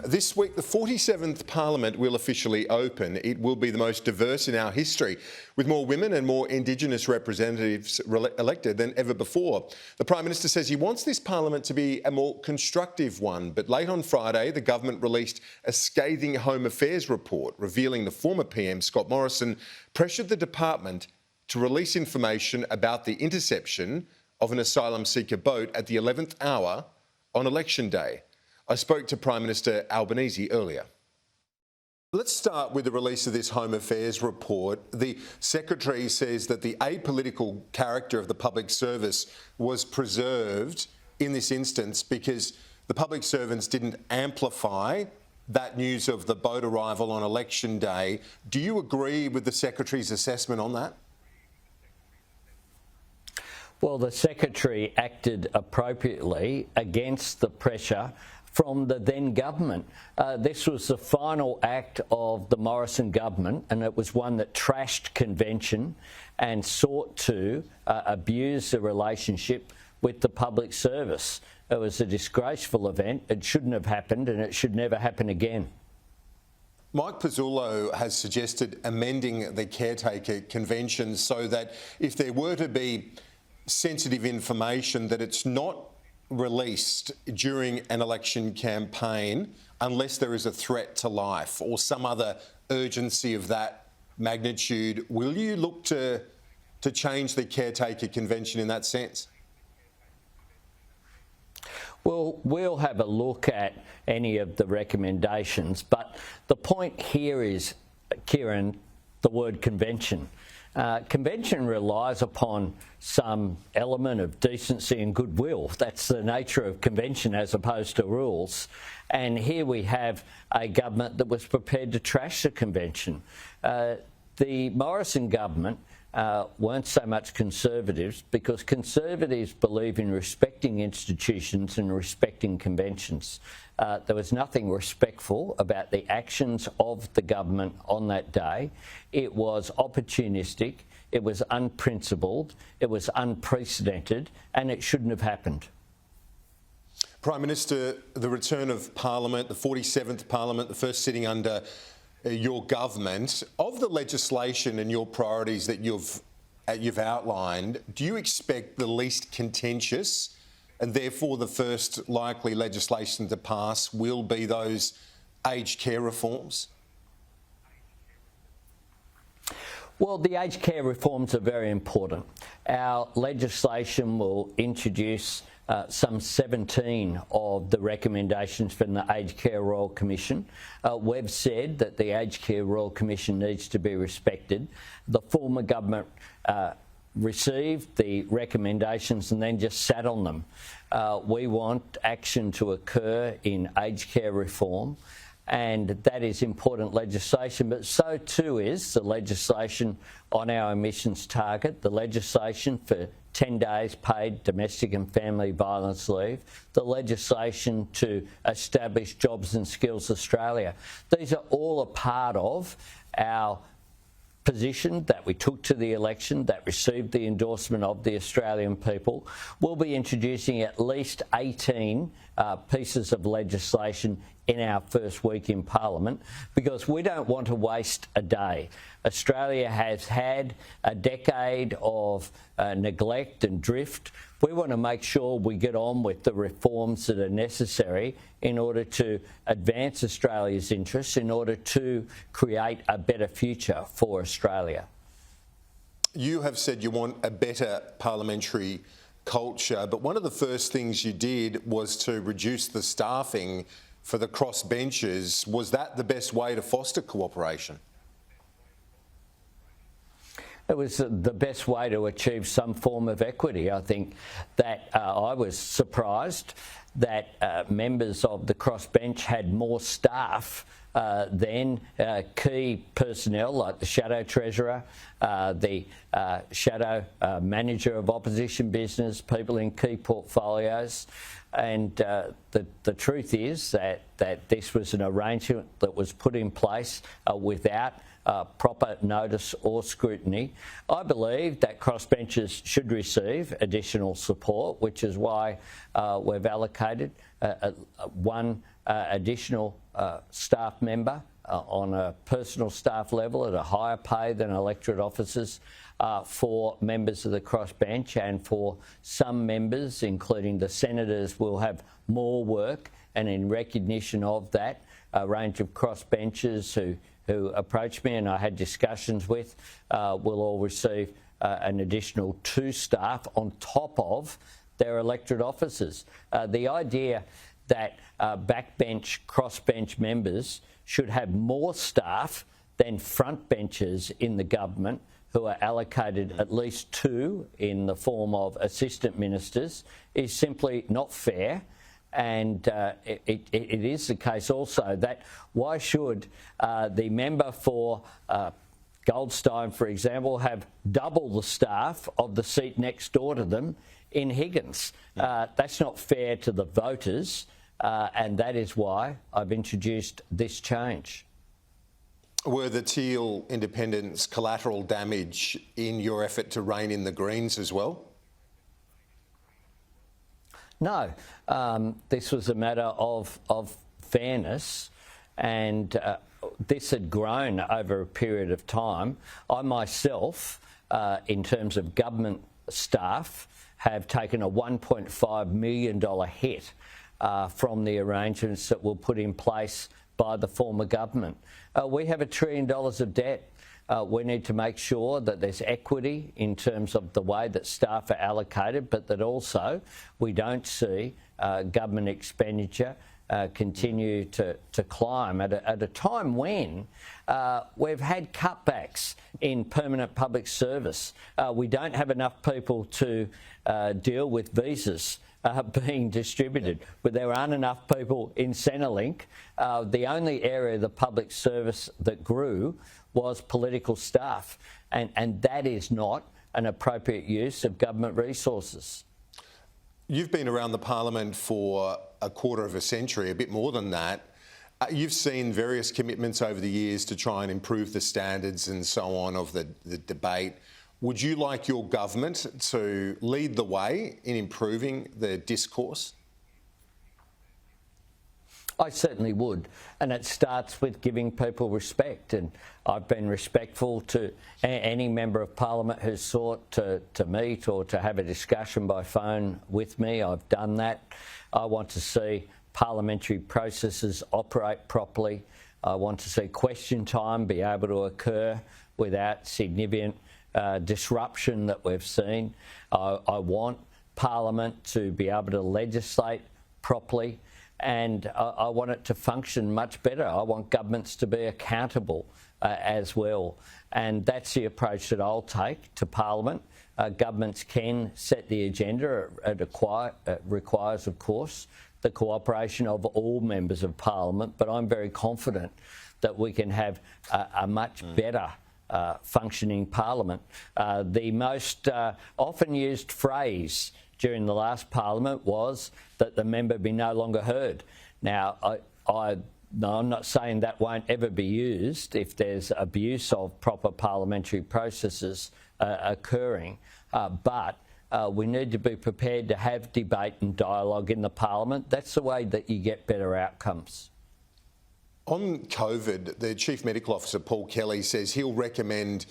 This week, the 47th Parliament will officially open. It will be the most diverse in our history, with more women and more Indigenous representatives elected than ever before. The Prime Minister says he wants this Parliament to be a more constructive one, but late on Friday, the government released a scathing Home Affairs report revealing the former PM, Scott Morrison, pressured the department to release information about the interception of an asylum seeker boat at the 11th hour on election day. I spoke to Prime Minister Albanese earlier. Let's start with the release of this Home Affairs report. The Secretary says that the apolitical character of the public service was preserved in this instance because the public servants didn't amplify that news of the boat arrival on election day. Do you agree with the Secretary's assessment on that? Well, the Secretary acted appropriately against the pressure from the then government. This was the final act of the Morrison government, and it was one that trashed convention and sought to abuse the relationship with the public service. It was a disgraceful event. It shouldn't have happened, and it should never happen again. Mike Pizzullo has suggested amending the caretaker convention so that if there were to be sensitive information, that it's not released during an election campaign unless there is a threat to life or some other urgency of that magnitude. Will you look to change the caretaker convention in that sense? Well, we'll have a look at any of the recommendations, but the point here is, Kieran, the word convention. Convention relies upon some element of decency and goodwill. That's the nature of convention as opposed to rules. And here we have a government that was prepared to trash the convention. The Morrison government weren't so much conservatives because conservatives believe in respecting institutions and respecting conventions. There was nothing respectful about the actions of the government on that day. It was opportunistic, it was unprincipled, it was unprecedented, and it shouldn't have happened. Prime Minister, the return of Parliament, the 47th Parliament, the first sitting under your government, of the legislation and your priorities that you've outlined, do you expect the least contentious and therefore the first likely legislation to pass will be those aged care reforms? Well, the aged care reforms are very important. Our legislation will introduce some 17 of the recommendations from the Aged Care Royal Commission. We've said that the Aged Care Royal Commission needs to be respected. The former government received the recommendations and then just sat on them. We want action to occur in aged care reform, and that is important legislation, but so too is the legislation on our emissions target, the legislation for 10 days paid domestic and family violence leave, the legislation to establish Jobs and Skills Australia. These are all a part of our position that we took to the election, that received the endorsement of the Australian people. We'll be introducing at least 18 pieces of legislation in our first week in Parliament because we don't want to waste a day. Australia has had a decade of neglect and drift. We want to make sure we get on with the reforms that are necessary in order to advance Australia's interests, in order to create a better future for Australia. You have said you want a better parliamentary culture, but one of the first things you did was to reduce the staffing for the crossbenchers. Was that the best way to foster cooperation? It was the best way to achieve some form of equity. I think that I was surprised that members of the crossbench had more staff than key personnel like the Shadow Treasurer, the Shadow Manager of Opposition Business, people in key portfolios. And the truth is that this was an arrangement that was put in place without proper notice or scrutiny. I believe that crossbenchers should receive additional support, which is why we've allocated one additional staff member on a personal staff level at a higher pay than electorate officers for members of the crossbench, and for some members, including the senators, will have more work, and in recognition of that, a range of crossbenchers who approached me and I had discussions with will all receive an additional 2 staff on top of their electorate officers. The idea that backbench, crossbench members should have more staff than front benchers in the government, who are allocated at least 2 in the form of assistant ministers, is simply not fair. And it is the case also that why should the member for Goldstein, for example, have double the staff of the seat next door to them in Higgins? That's not fair to the voters, and that is why I've introduced this change. Were the Teal independents collateral damage in your effort to rein in the Greens as well? No, this was a matter of fairness, and this had grown over a period of time. I myself, in terms of government staff, have taken a $1.5 million hit from the arrangements that were put in place by the former government. We have $1 trillion of debt. We need to make sure that there's equity in terms of the way that staff are allocated, but that also we don't see government expenditure continue to climb at a time when we've had cutbacks in permanent public service. We don't have enough people to deal with visas being distributed, but there aren't enough people in Centrelink. The only area of the public service that grew was political staff, and that is not an appropriate use of government resources. You've been around the parliament for a quarter of a century, a bit more than that. You've seen various commitments over the years to try and improve the standards and so on of the debate. Would you like your government to lead the way in improving the discourse? I certainly would, and it starts with giving people respect, and I've been respectful to any member of Parliament who's sought to meet or to have a discussion by phone with me. I've done that. I want to see parliamentary processes operate properly. I want to see question time be able to occur without significant disruption that we've seen. I want Parliament to be able to legislate properly, and I want it to function much better. I want governments to be accountable as well. And that's the approach that I'll take to Parliament. Governments can set the agenda. It requires, of course, the cooperation of all members of Parliament, but I'm very confident that we can have a much better functioning Parliament. The most often used phrase during the last Parliament was that the member be no longer heard. Now, I'm not saying that won't ever be used if there's abuse of proper parliamentary processes occurring, but we need to be prepared to have debate and dialogue in the Parliament. That's the way that you get better outcomes. On COVID, the Chief Medical Officer, Paul Kelly, says he'll recommend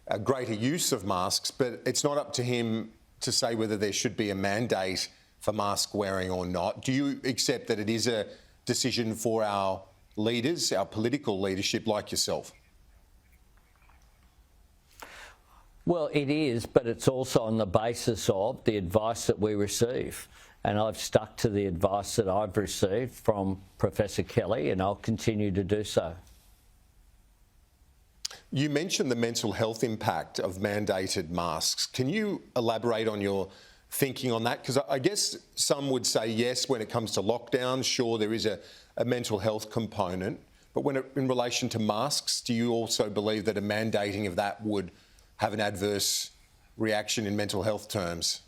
a greater use of masks, but it's not up to him to say whether there should be a mandate for mask wearing or not. Do you accept that it is a decision for our leaders, our political leadership like yourself? Well, it is, but it's also on the basis of the advice that we receive. And I've stuck to the advice that I've received from Professor Kelly, and I'll continue to do so. You mentioned the mental health impact of mandated masks. Can you elaborate on your thinking on that? Because I guess some would say yes, when it comes to lockdowns, sure, there is a mental health component. But in relation to masks, do you also believe that a mandating of that would have an adverse reaction in mental health terms?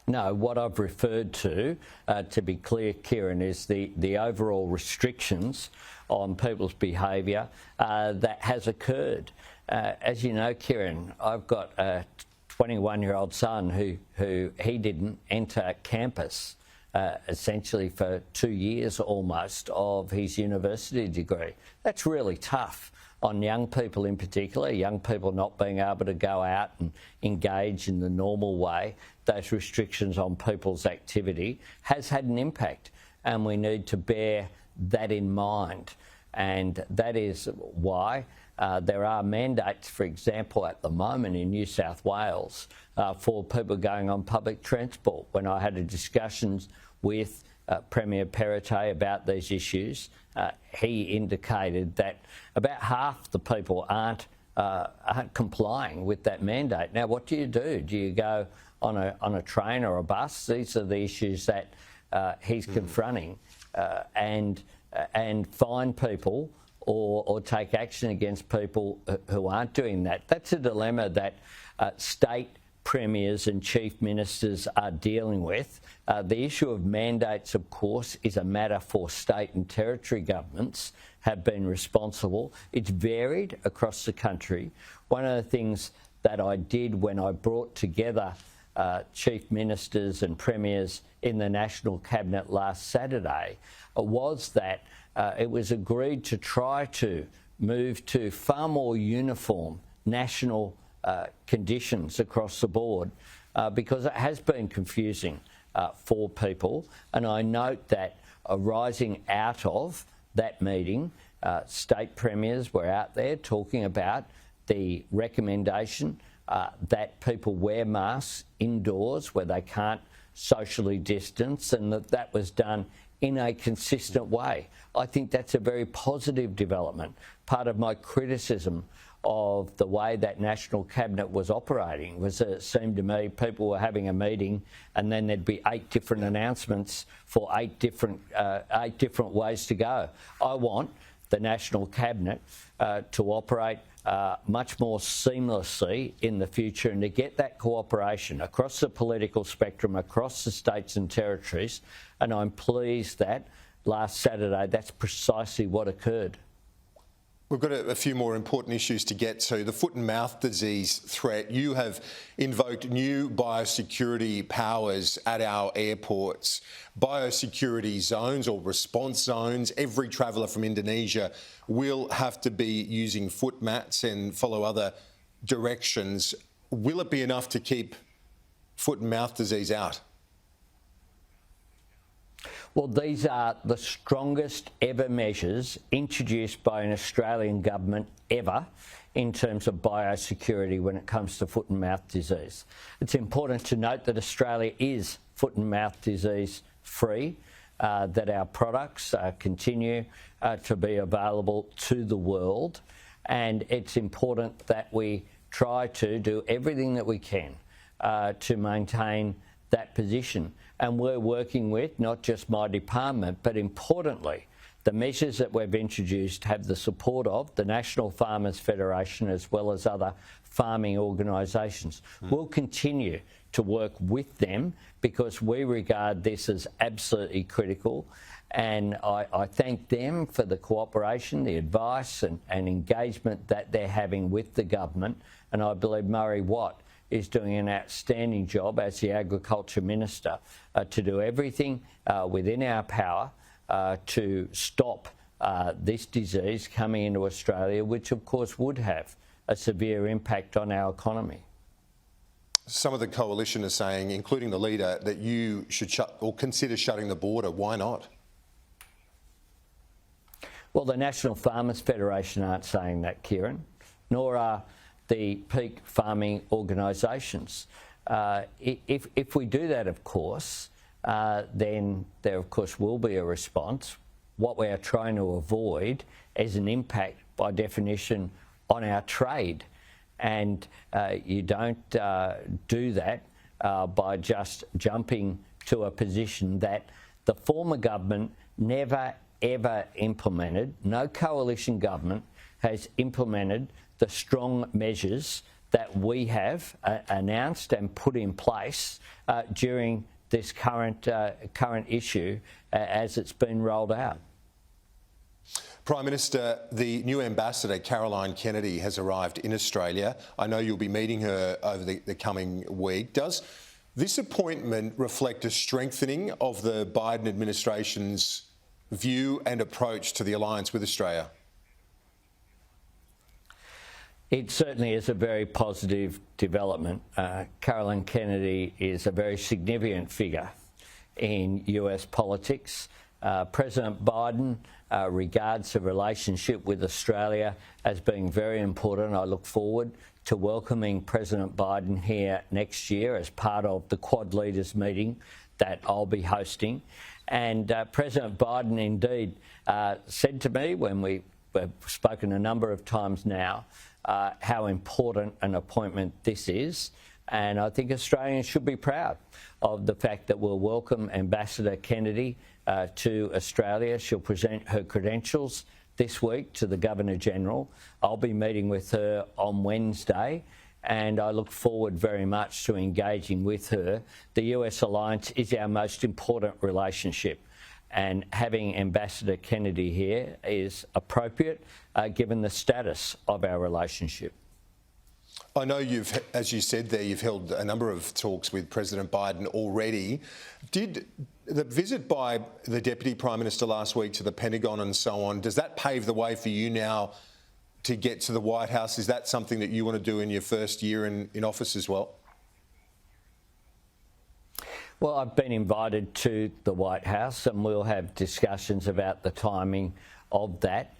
No, what I've referred to be clear, Kieran, is the overall restrictions on people's behaviour that has occurred. As you know, Kieran, I've got a 21-year-old son who he didn't enter campus essentially for 2 years almost of his university degree. That's really tough on young people in particular, young people not being able to go out and engage in the normal way. Those restrictions on people's activity has had an impact, and we need to bear that in mind. And that is why there are mandates, for example, at the moment in New South Wales for people going on public transport. When I had a discussion with Premier Perrottet about these issues, he indicated that about half the people aren't complying with that mandate. Now, what do? Do you go on a train or a bus? These are the issues that he's confronting, and fine people or take action against people who aren't doing that. That's a dilemma that state premiers and chief ministers are dealing with. The issue of mandates, of course, is a matter for state and territory governments have been responsible. It's varied across the country. One of the things that I did when I brought together chief ministers and premiers in the National Cabinet last Saturday was that it was agreed to try to move to far more uniform national conditions across the board because it has been confusing for people. And I note that arising out of that meeting, state premiers were out there talking about the recommendation that people wear masks indoors where they can't socially distance, and that was done in a consistent way. I think that's a very positive development. Part of my criticism of the way that National Cabinet was operating was that it seemed to me people were having a meeting and then there'd be 8 different announcements for 8 different ways to go. I want the National Cabinet to operate much more seamlessly in the future, and to get that cooperation across the political spectrum, across the states and territories. And I'm pleased that last Saturday that's precisely what occurred. We've got a few more important issues to get to. The foot and mouth disease threat. You have invoked new biosecurity powers at our airports. Biosecurity zones or response zones. Every traveller from Indonesia will have to be using foot mats and follow other directions. Will it be enough to keep foot and mouth disease out? Well, these are the strongest ever measures introduced by an Australian government ever in terms of biosecurity when it comes to foot and mouth disease. It's important to note that Australia is foot and mouth disease free, that our products continue to be available to the world, and it's important that we try to do everything that we can to maintain that position. And we're working with not just my department, but importantly, the measures that we've introduced have the support of the National Farmers Federation as well as other farming organisations. We'll continue to work with them because we regard this as absolutely critical. And I thank them for the cooperation, the advice and engagement that they're having with the government. And I believe Murray Watt is doing an outstanding job as the Agriculture Minister to do everything within our power to stop this disease coming into Australia, which of course would have a severe impact on our economy. Some of the coalition are saying, including the leader, that you should shut or consider shutting the border. Why not? Well, the National Farmers Federation aren't saying that, Kieran, nor are the peak farming organisations. If we do that, of course, then there, of course, will be a response. What we are trying to avoid is an impact, by definition, on our trade. And you don't do that by just jumping to a position that the former government never, ever implemented. No coalition government has implemented the strong measures that we have announced and put in place during this current issue as it's been rolled out. Prime Minister, the new ambassador, Caroline Kennedy, has arrived in Australia. I know you'll be meeting her over the coming week. Does this appointment reflect a strengthening of the Biden administration's view and approach to the alliance with Australia? It certainly is a very positive development. Caroline Kennedy is a very significant figure in US politics. President Biden regards the relationship with Australia as being very important. I look forward to welcoming President Biden here next year as part of the Quad Leaders meeting that I'll be hosting. And President Biden indeed said to me when we've spoken a number of times now how important an appointment this is. And I think Australians should be proud of the fact that we'll welcome Ambassador Kennedy to Australia. She'll present her credentials this week to the Governor-General. I'll be meeting with her on Wednesday, and I look forward very much to engaging with her. The US alliance is our most important relationship, and having Ambassador Kennedy here is appropriate given the status of our relationship. I know you've, as you said there, you've held a number of talks with President Biden already. Did the visit by the Deputy Prime Minister last week to the Pentagon and so on, does that pave the way for you now to get to the White House? Is that something that you want to do in your first year in office as well? Well, I've been invited to the White House and we'll have discussions about the timing of that.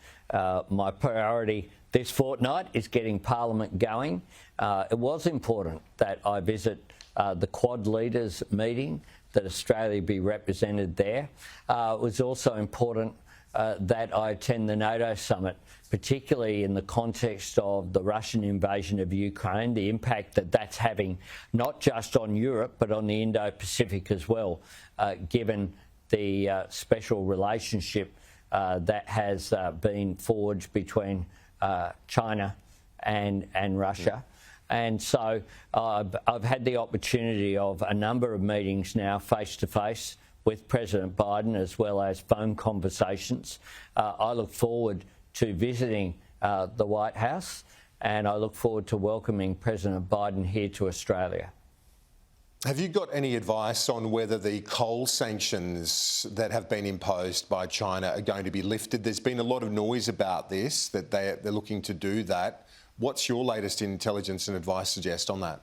My priority this fortnight is getting Parliament going. It was important that I visit the Quad Leaders meeting, that Australia be represented there. It was also important that I attend the NATO summit, particularly in the context of the Russian invasion of Ukraine, the impact that that's having not just on Europe but on the Indo-Pacific as well, given the special relationship that has been forged between China and Russia. And so I've had the opportunity of a number of meetings now face-to-face with President Biden as well as phone conversations. I look forward to visiting the White House, and I look forward to welcoming President Biden here to Australia. Have you got any advice on whether the coal sanctions that have been imposed by China are going to be lifted? There's been a lot of noise about this, that they're looking to do that. What's your latest intelligence and advice suggest on that?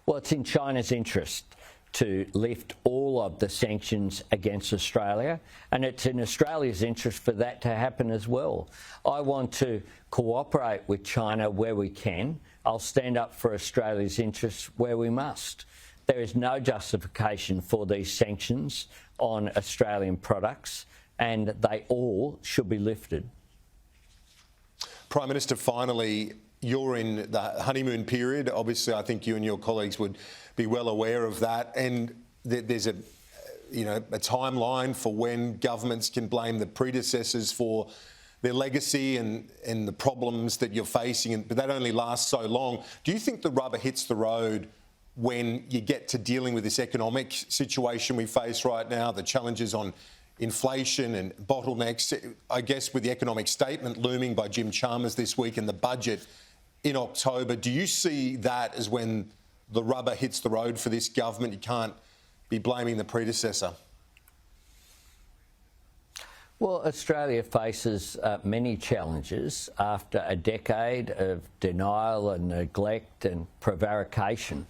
Well, it's in China's interest to lift all of the sanctions against Australia, and it's in Australia's interest for that to happen as well. I want to cooperate with China where we can. I'll stand up for Australia's interests where we must. There is no justification for these sanctions on Australian products, and they all should be lifted. Prime Minister, finally, you're in the honeymoon period. Obviously, I think you and your colleagues would be well aware of that. And there's a timeline for when governments can blame the predecessors for their legacy and the problems that you're facing. But that only lasts so long. Do you think the rubber hits the road when you get to dealing with this economic situation we face right now, the challenges on inflation and bottlenecks? I guess with the economic statement looming by Jim Chalmers this week and the budget in October, do you see that as when the rubber hits the road for this government? You can't be blaming the predecessor. Well, Australia faces many challenges after a decade of denial and neglect and prevarication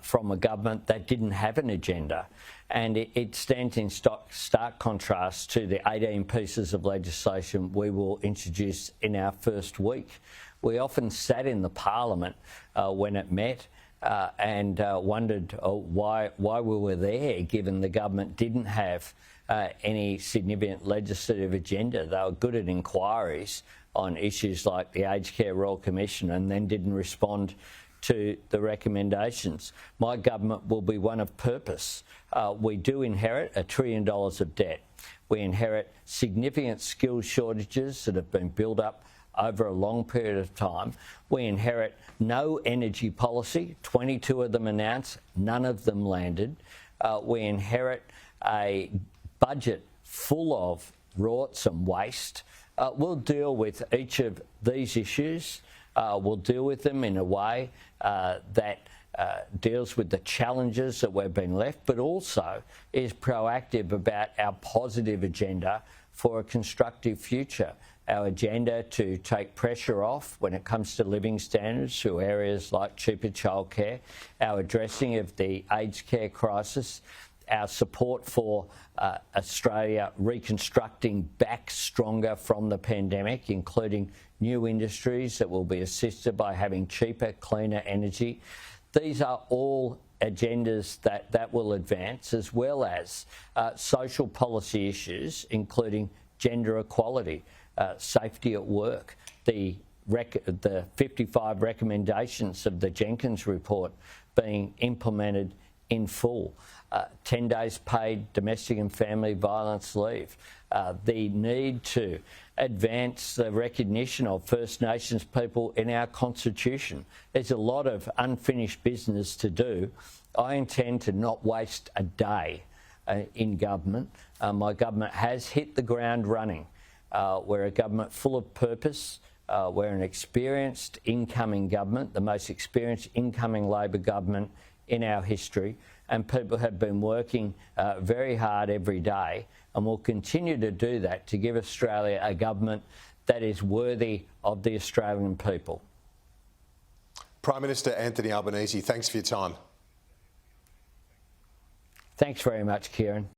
from a government that didn't have an agenda. And it stands in stark contrast to the 18 pieces of legislation we will introduce in our first week. We often sat in the Parliament when it met and wondered why we were there, given the government didn't have any significant legislative agenda. They were good at inquiries on issues like the Aged Care Royal Commission and then didn't respond to the recommendations. My government will be one of purpose. We do inherit $1 trillion of debt. We inherit significant skills shortages that have been built up over a long period of time. We inherit no energy policy, 22 of them announced, none of them landed. We inherit a budget full of rorts and waste. We'll deal with each of these issues. We'll deal with them in a way that deals with the challenges that we've been left, but also is proactive about our positive agenda for a constructive future. Our agenda to take pressure off when it comes to living standards through areas like cheaper childcare, our addressing of the aged care crisis, our support for Australia reconstructing back stronger from the pandemic, including new industries that will be assisted by having cheaper, cleaner energy. These are all agendas that will advance, as well as social policy issues, including gender equality, safety at work, the 55 recommendations of the Jenkins report being implemented in full, 10 days paid domestic and family violence leave, the need to advance the recognition of First Nations people in our Constitution. There's a lot of unfinished business to do. I intend to not waste a day in government. My government has hit the ground running. We're a government full of purpose. We're an experienced incoming government, the most experienced incoming Labor government in our history, and people have been working very hard every day and will continue to do that to give Australia a government that is worthy of the Australian people. Prime Minister Anthony Albanese, thanks for your time. Thanks very much, Kieran.